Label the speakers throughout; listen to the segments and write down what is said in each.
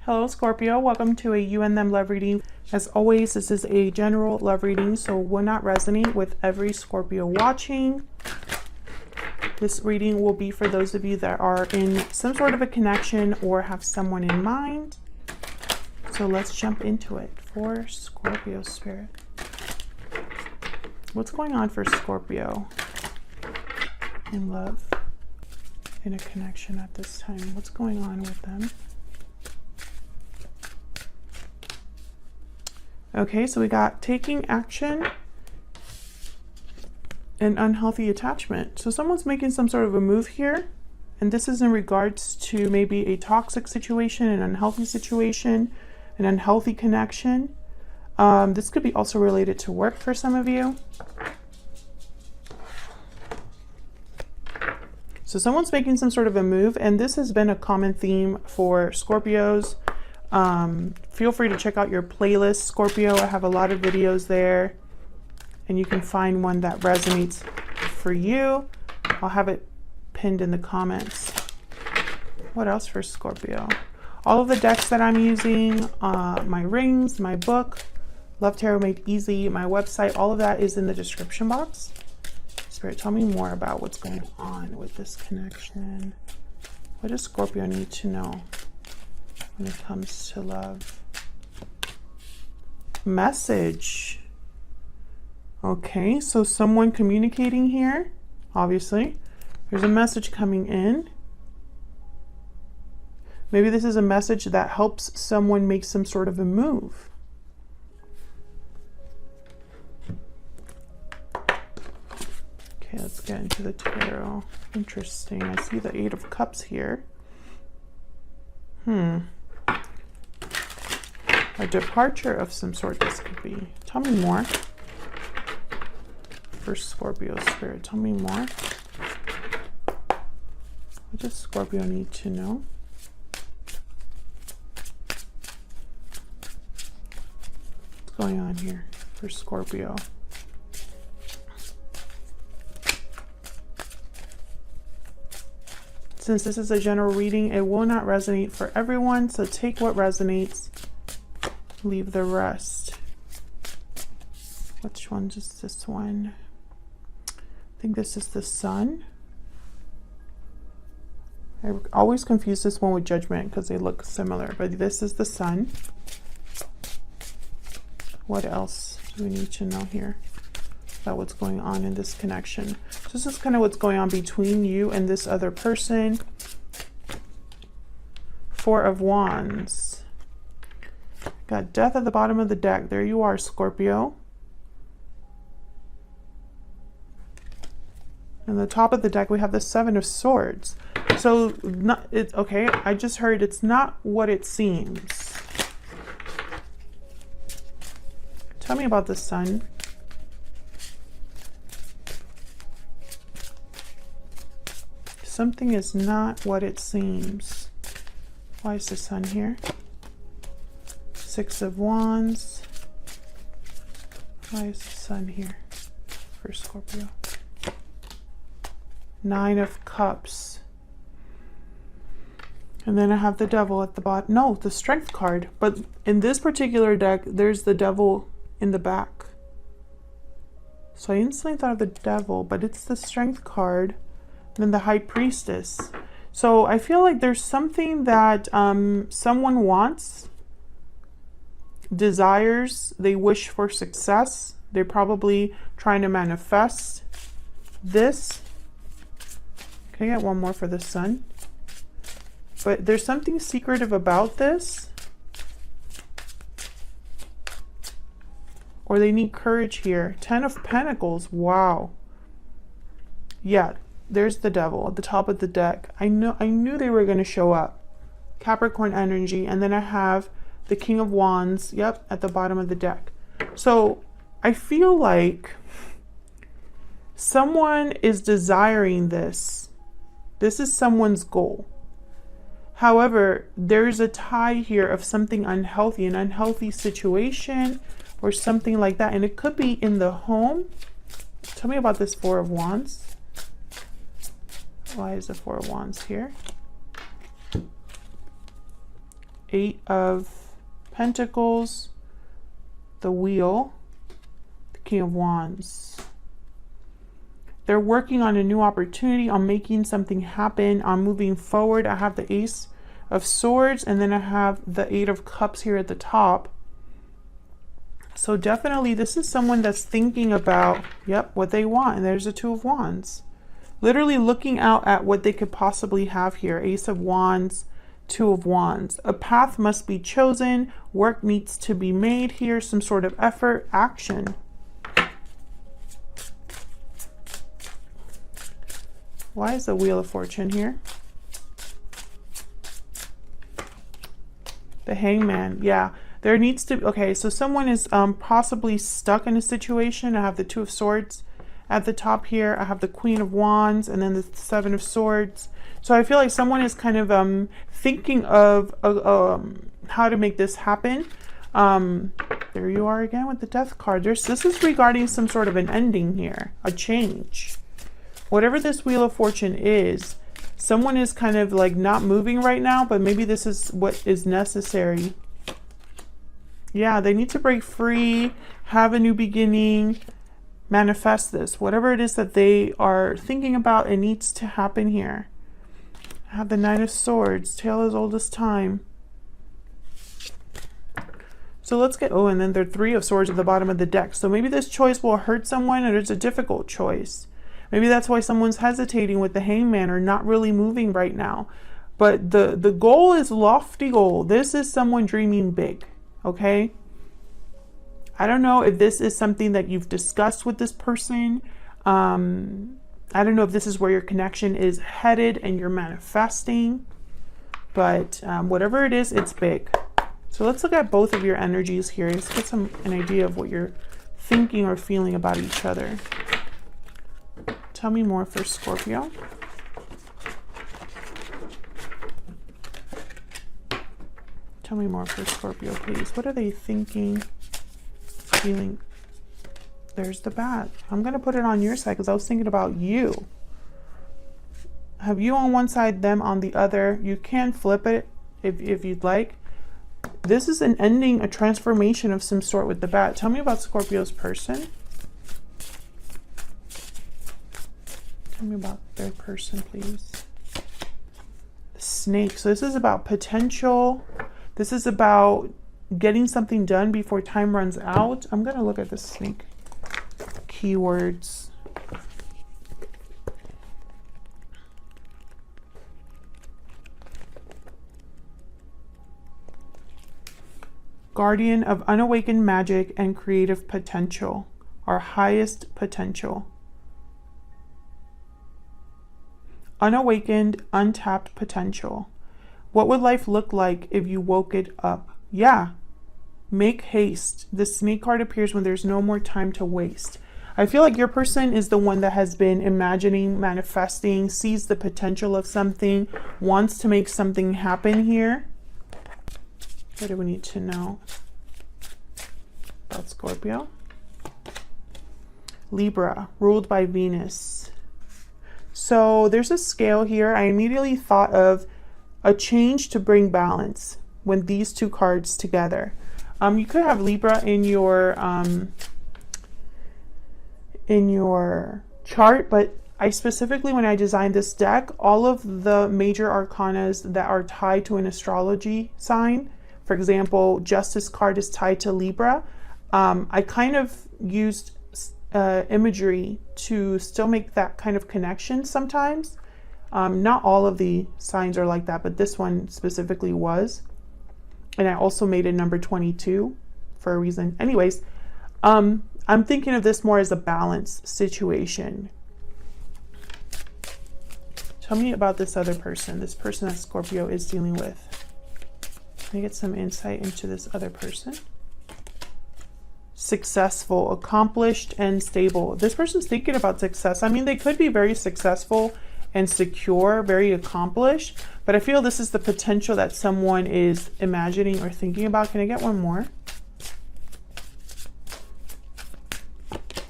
Speaker 1: Hello Scorpio, welcome to a you and them love reading. As always, this is a general love reading, so will not resonate with every Scorpio watching. This reading will be for those of you that are in some sort of a connection or have someone in mind. So let's jump into it for Scorpio spirit. What's going on for Scorpio in love, in a connection at this time? What's going on with them? Okay, so we got taking action and unhealthy attachment. So someone's making some sort of a move here, and this is in regards to maybe a toxic situation, an unhealthy situation, an unhealthy connection. This could be also related to work for some of you. So someone's making some sort of a move, and this has been a common theme for Scorpios. Feel free to check out your playlist, Scorpio. I have a lot of videos there, and you can find one that resonates for you. I'll have it pinned in the comments. What else for Scorpio? All of the decks that I'm using, my rings, my book, Love Tarot Made Easy, my website, all of that is in the description box. Spirit, tell me more about what's going on with this connection. What does Scorpio need to know when it comes to love? Message. Okay, so someone communicating here, obviously. There's a message coming in. Maybe this is a message that helps someone make some sort of a move. Okay, let's get into the tarot. Interesting. I see the Eight of Cups here. A departure of some sort this could be. Tell me more. For Scorpio spirit, tell me more. What does Scorpio need to know? What's going on here for Scorpio? Since this is a general reading, it will not resonate for everyone, so take what resonates, leave the rest. Which one is this one? I think this is the Sun. I always confuse this one with Judgment because they look similar, but this is the Sun. What else do we need to know here about what's going on in this connection? So this is kind of what's going on between you and this other person. Four of Wands. Got Death at the bottom of the deck. There you are, Scorpio. And the top of the deck, we have the Seven of Swords. So, okay, I just heard it's not what it seems. Tell me about the Sun. Something is not what it seems. Why is the Sun here? Six of Wands. Why is the Sun here for Scorpio? Nine of Cups. And then I have the Devil at the bottom. No, the Strength card. But in this particular deck, there's the Devil in the back. So I instantly thought of the Devil, but it's the Strength card. And then the High Priestess. So I feel like there's something that someone wants, desires, they wish for success. They're probably trying to manifest this. Can I get one more for the Sun? But there's something secretive about this. Or they need courage here. Ten of Pentacles. Wow. Yeah, there's the Devil at the top of the deck. I knew they were going to show up. Capricorn energy. And then I have the King of Wands. Yep, at the bottom of the deck. So I feel like someone is desiring this. This is someone's goal. However, there's a tie here of something unhealthy, an unhealthy situation or something like that. And it could be in the home. Tell me about this Four of Wands. Why is the Four of Wands here? Eight of Pentacles, the Wheel, the King of Wands. They're working on a new opportunity, on making something happen, on moving forward. I have the Ace of Swords, and then I have the Eight of Cups here at the top. So definitely this is someone that's thinking about, yep, what they want. And there's the Two of Wands. Literally looking out at what they could possibly have here. Ace of Wands, Two of Wands. A path must be chosen. Work needs to be made here. Some sort of effort, action. Why is the Wheel of Fortune here? The Hangman. Yeah, there needs to, okay, so someone is possibly stuck in a situation. I have the Two of Swords at the top here. I have the Queen of Wands and then the Seven of Swords. So I feel like someone is kind of thinking of how to make this happen. There you are again with the Death card. This is regarding some sort of an ending here, a change. Whatever this Wheel of Fortune is, someone is kind of like not moving right now, but maybe this is what is necessary. Yeah, they need to break free, have a new beginning, manifest this. Whatever it is that they are thinking about, it needs to happen here. I have the Nine of Swords, tale as old as time. So let's get, oh, and then there are Three of Swords at the bottom of the deck. So maybe this choice will hurt someone, or it's a difficult choice. Maybe that's why someone's hesitating with the Hangman or not really moving right now. But the goal is lofty goal. This is someone dreaming big, okay? I don't know if this is something that you've discussed with this person. I don't know if this is where your connection is headed and you're manifesting. But whatever it is, it's big. So let's look at both of your energies here. Let's get an idea of what you're thinking or feeling about each other. Tell me more for Scorpio. Tell me more for Scorpio, please. What are they thinking, feeling? There's the Bat. I'm going to put it on your side because I was thinking about you. Have you on one side, them on the other. You can flip it if you'd like. This is an ending, a transformation of some sort with the Bat. Tell me about Scorpio's person. Tell me about their person, please. The Snake. So this is about potential. This is about getting something done before time runs out. I'm going to look at the Snake keywords. Guardian of unawakened magic and creative potential. Our highest potential. Unawakened, untapped potential. What would life look like if you woke it up? Yeah. Make haste. The Snake card appears when there's no more time to waste. I feel like your person is the one that has been imagining, manifesting, sees the potential of something, wants to make something happen here. What do we need to know about Scorpio? Libra, ruled by Venus. So there's a scale here. I immediately thought of a change to bring balance when these two cards together. You could have Libra in your chart, but I specifically, when I designed this deck, all of the major arcanas that are tied to an astrology sign, for example, Justice card is tied to Libra. I kind of used imagery to still make that kind of connection sometimes. Not all of the signs are like that, but this one specifically was. And I also made it number 22 for a reason. Anyways, I'm thinking of this more as a balance situation. Tell me about this other person, this person that Scorpio is dealing with. Can I get some insight into this other person? Successful, accomplished, and stable. This person's thinking about success. I mean, they could be very successful and secure, very accomplished, but I feel this is the potential that someone is imagining or thinking about. Can I get one more?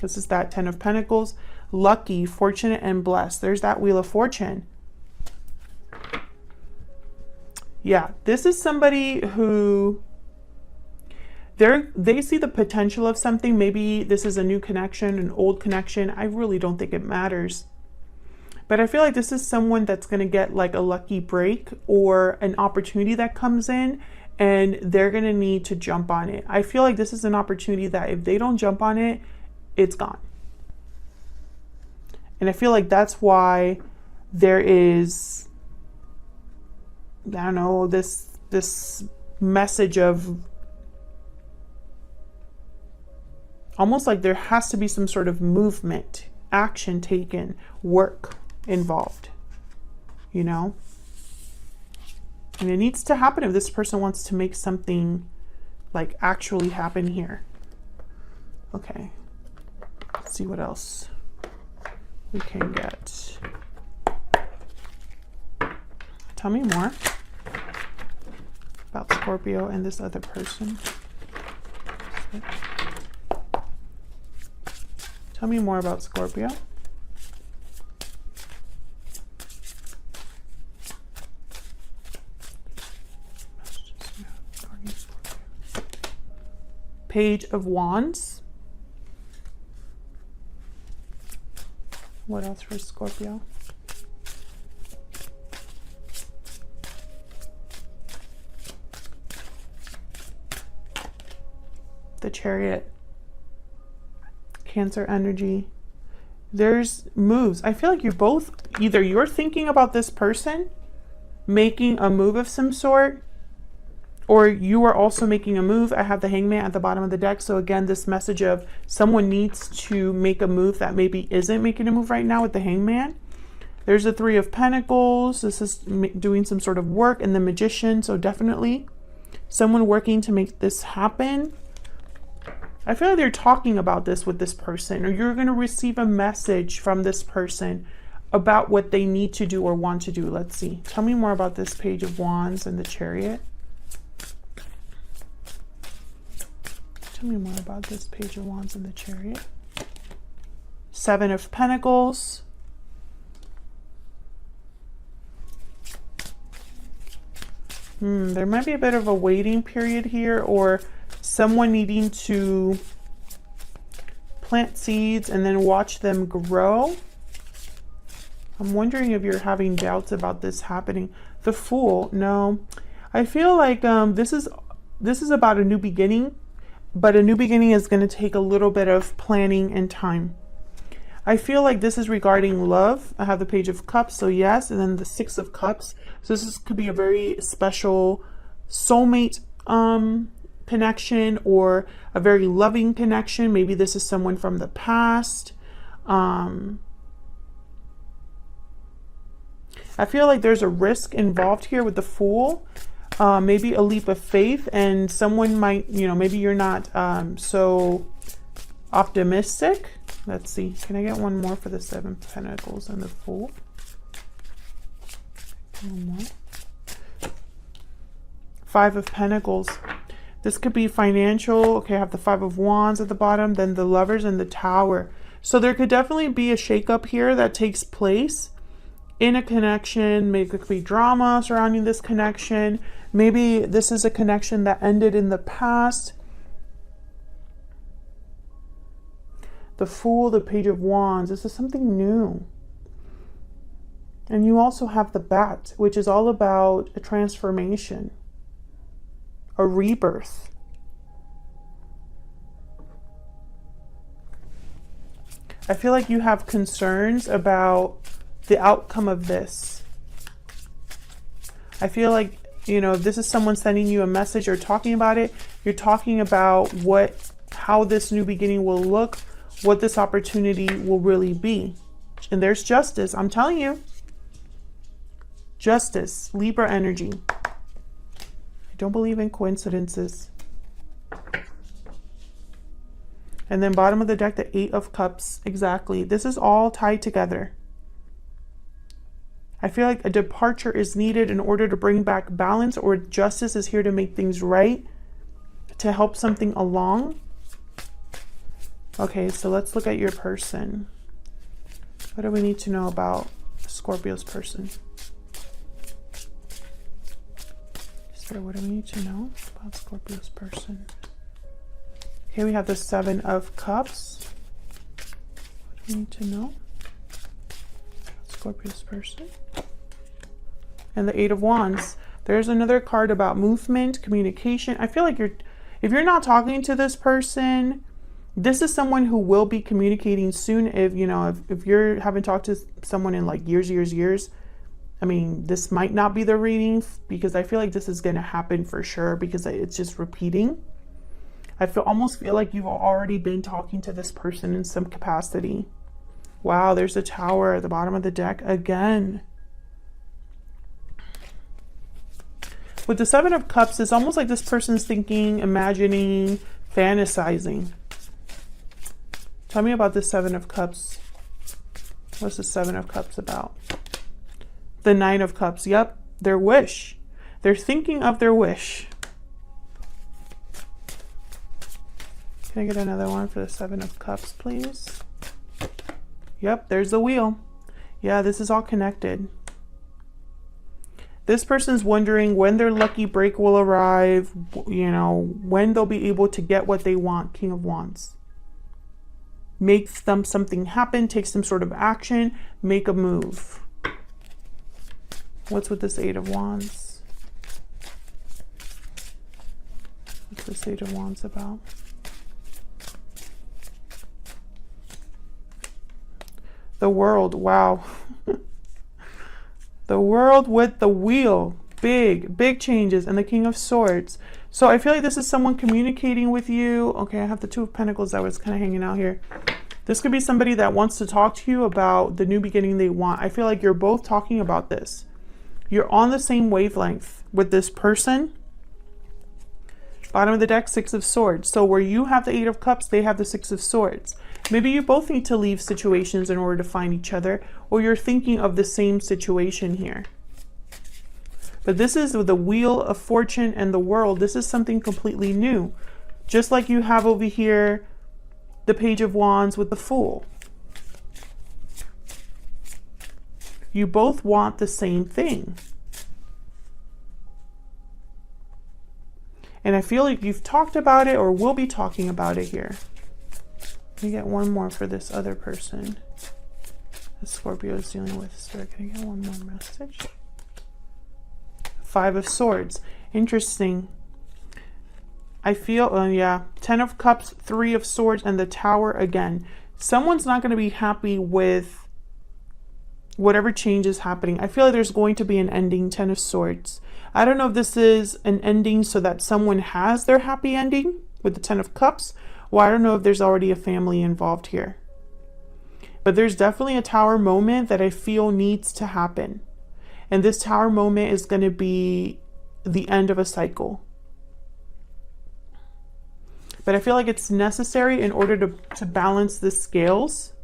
Speaker 1: This is that Ten of Pentacles. Lucky, fortunate, and blessed. There's that Wheel of Fortune. Yeah, this is somebody who they see the potential of something. Maybe this is a new connection, an old connection. I really don't think it matters. But I feel like this is someone that's going to get like a lucky break or an opportunity that comes in, and they're going to need to jump on it. I feel like this is an opportunity that if they don't jump on it, it's gone. And I feel like that's why there is, I don't know, this message of almost like there has to be some sort of movement, action taken, work involved, you know? And it needs to happen if this person wants to make something like actually happen here. Okay, let's see what else we can get. Tell me more about Scorpio and this other person. Tell me more about Scorpio. Page of Wands. What else for Scorpio? The Chariot. Cancer energy. There's moves. I feel like you both, either you're thinking about this person making a move of some sort, or you are also making a move. I have the Hangman at the bottom of the deck. So again, this message of someone needs to make a move that maybe isn't making a move right now with the Hangman. There's the Three of Pentacles. This is doing some sort of work, and the Magician. So definitely someone working to make this happen. I feel like they're talking about this with this person, or you're going to receive a message from this person about what they need to do or want to do. Let's see. Tell me more about this Page of Wands and the Chariot. Tell me more about this Page of Wands and the Chariot. Seven of Pentacles. There might be a bit of a waiting period here, or someone needing to plant seeds and then watch them grow. I'm wondering if you're having doubts about this happening. The Fool, no. I feel like this is about a new beginning, but a new beginning is going to take a little bit of planning and time. I feel like this is regarding love. I have the Page of Cups, so yes, and then the Six of Cups. So this could be a very special soulmate connection, or a very loving connection. Maybe this is someone from the past. I feel like there's a risk involved here with the Fool. Maybe a leap of faith, and someone might, you know, maybe you're not so optimistic. Let's see. Can I get one more for the Seven of Pentacles and the Fool? One more. Five of Pentacles. This could be financial. Okay, I have the Five of Wands at the bottom, then the Lovers and the Tower. So there could definitely be a shakeup here that takes place in a connection. Maybe it could be drama surrounding this connection. Maybe this is a connection that ended in the past. The Fool, the Page of Wands. This is something new. And you also have the Bat, which is all about a transformation, a rebirth. I feel like you have concerns about the outcome of this. I feel like, you know, if this is someone sending you a message or talking about it, you're talking about how this new beginning will look, what this opportunity will really be. And there's justice. I'm telling you. Justice. Libra energy. I don't believe in coincidences. And then bottom of the deck, the Eight of Cups. Exactly. This is all tied together. I feel like a departure is needed in order to bring back balance, or justice is here to make things right, to help something along. Okay, so let's look at your person. What do we need to know about Scorpio's person? So what do we need to know about Scorpio's person? Okay, we have the Seven of Cups. What do we need to know about Scorpio's person? And the Eight of Wands. There's another card about movement, communication. I feel like if you're not talking to this person, this is someone who will be communicating soon. If you know, if you haven't talked to someone in like years, I mean, this might not be the reading, because I feel like this is going to happen for sure, because it's just repeating. I almost feel like you've already been talking to this person in some capacity. Wow, there's a Tower at the bottom of the deck again. With the Seven of Cups, it's almost like this person's thinking, imagining, fantasizing. Tell me about the Seven of Cups. What's the Seven of Cups about? The Nine of Cups. Yep, their wish. They're thinking of their wish. Can I get another one for the Seven of Cups, please? Yep, there's the Wheel. Yeah, this is all connected. This person's wondering when their lucky break will arrive, you know, when they'll be able to get what they want. King of Wands. Make them something happen, take some sort of action, make a move. What's with this Eight of Wands? What's this Eight of Wands about? The World. Wow. The World with the Wheel. Big changes. And the King of Swords. So I feel like this is someone communicating with you. Okay, I have the Two of Pentacles that was kind of hanging out here. This could be somebody that wants to talk to you about the new beginning they want. I feel like you're both talking about this. You're on the same wavelength with this person. Bottom of the deck, Six of Swords. So where you have the Eight of Cups, they have the Six of Swords. Maybe you both need to leave situations in order to find each other, or you're thinking of the same situation here. But this is the Wheel of Fortune and the World. This is something completely new. Just like you have over here, the Page of Wands with the Fool. You both want the same thing. And I feel like you've talked about it or will be talking about it here. Let me get one more for this other person that Scorpio is dealing with. So can I get one more message? Five of Swords. Interesting. I feel, yeah, Ten of Cups, Three of Swords, and the Tower again. Someone's not going to be happy with whatever change is happening. I feel like there's going to be an ending. Ten of Swords. I don't know if this is an ending so that someone has their happy ending with the Ten of Cups. Well, I don't know if there's already a family involved here. But there's definitely a Tower moment that I feel needs to happen. And this Tower moment is going to be the end of a cycle. But I feel like it's necessary in order to balance the scales.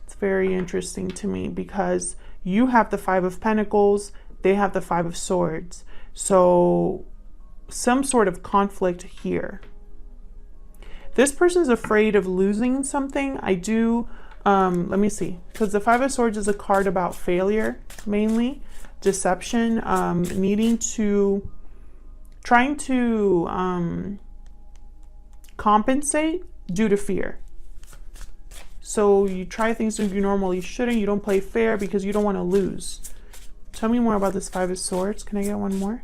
Speaker 1: It's very interesting to me because you have the Five of Pentacles, they have the Five of Swords. So some sort of conflict here. This person's afraid of losing something. I do, let me see. Because the Five of Swords is a card about failure, mainly. Deception, trying to compensate due to fear. So you try things that you normally shouldn't. You don't play fair because you don't want to lose. Tell me more about this Five of Swords. Can I get one more?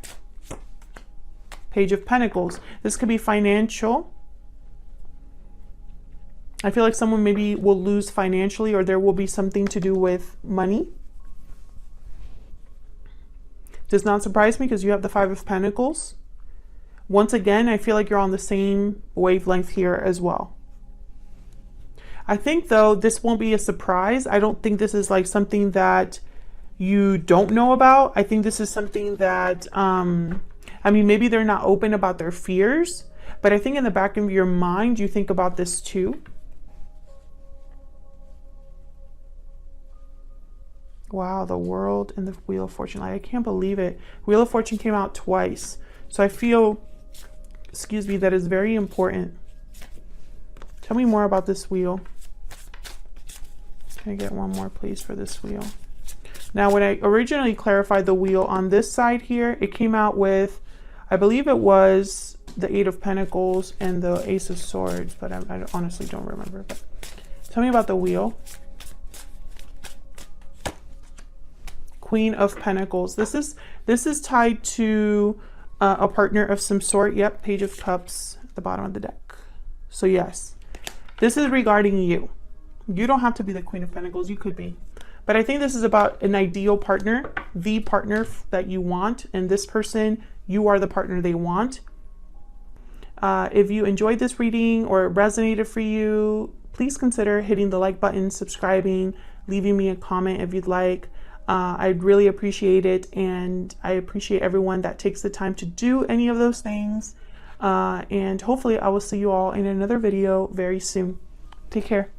Speaker 1: Page of Pentacles. This could be financial. I feel like someone maybe will lose financially, or there will be something to do with money. Does not surprise me because you have the Five of Pentacles. Once again, I feel like you're on the same wavelength here as well. I think though, this won't be a surprise. I don't think this is like something that you don't know about. I think this is something that, I mean, maybe they're not open about their fears, but I think in the back of your mind, you think about this too. Wow, the World and the Wheel of Fortune. Like, I can't believe it. Wheel of Fortune came out twice. So I feel, excuse me, that is very important. Tell me more about this wheel. Can I get one more, please, for this wheel? Now, when I originally clarified the wheel on this side here, it came out with, I believe it was the Eight of Pentacles and the Ace of Swords, but I honestly don't remember. But tell me about the wheel. Queen of Pentacles. This is tied to a partner of some sort. Yep, Page of Cups at the bottom of the deck. So yes, this is regarding you. You don't have to be the Queen of Pentacles. You could be. But I think this is about an ideal partner, the partner that you want. And this person, you are the partner they want. If you enjoyed this reading or it resonated for you, please consider hitting the like button, subscribing, leaving me a comment if you'd like. I'd really appreciate it. And I appreciate everyone that takes the time to do any of those things. And hopefully I will see you all in another video very soon. Take care.